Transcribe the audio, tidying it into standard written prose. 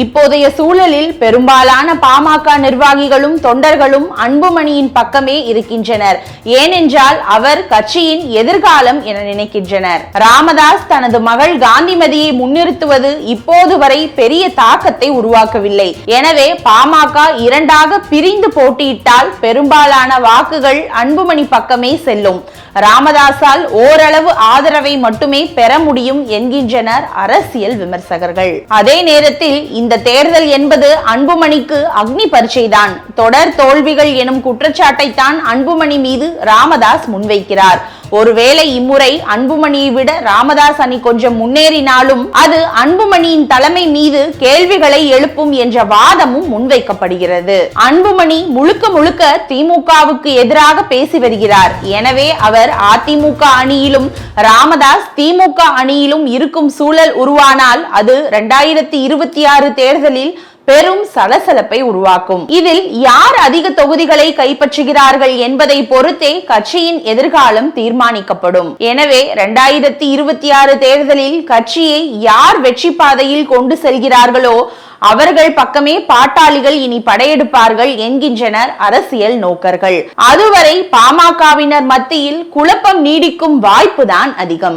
இப்போதைய சூழலில் பெரும்பாலான பாமக நிர்வாகிகளும் தொண்டர்களும் அன்புமணியின் பக்கமே இருக்கின்றனர். ஏனென்றால் அவர் கட்சியின் எதிர்காலம் என நினைக்கின்றனர். ராமதாஸ் தனது மகள் காந்திமதியை முன்னிறுத்துவது இப்போது வரை பெரிய தாக்கத்தை உருவாக்கவில்லை. எனவே பாமக இரண்டாக பிரிந்து போட்டியிட்டால் பெரும்பாலான வாக்குகள் அன்புமணி பக்கமே செல்லும். ராமதாஸால் ஓரளவு ஆதரவை மட்டுமே பெற முடியும் என்கின்றனர் அரசியல் விமர்சகர்கள். அதே நேரத்தில் இந்த தேர்தல் என்பது அன்புமணிக்கு அக்னி பரீட்சைதான். தொடர் தோல்விகள் எனும் குற்றச்சாட்டை தான் அன்புமணி மீது ராமதாஸ் முன்வைக்கிறார். ஒருவேளை இம்முறை அன்புமணியை விட ராமதாஸ் அணி கொஞ்சம் முன்னேறினாலும் அது அன்புமணியின் தலைமை மீது கேள்விகளை எழுப்பும் என்ற வாதமும் முன்வைக்கப்படுகிறது. அன்புமணி முழுக்க முழுக்க திமுகவுக்கு எதிராக பேசி வருகிறார். எனவே அவர் அதிமுக அணியிலும் ராமதாஸ் திமுக அணியிலும் இருக்கும் சூழல் உருவானால் அது 2026 தேர்தலில் பெரும் சலசலப்பை உருவாக்கும். இதில் யார் அதிக தொகுதிகளை கைப்பற்றுகிறார்கள் என்பதை பொறுத்தே கட்சியின் எதிர்காலம் தீர்மானிக்கப்படும். எனவே 2026 தேர்தலில் கட்சியை யார் வெற்றி பாதையில் கொண்டு செல்கிறார்களோ அவர்கள் பக்கமே பாட்டாளிகள் இனி படையெடுப்பார்கள் என்கின்றனர் அரசியல் நோக்கர்கள். அதுவரை பாமகவினர் மத்தியில் குழப்பம் நீடிக்கும் வாய்ப்புதான் அதிகம்.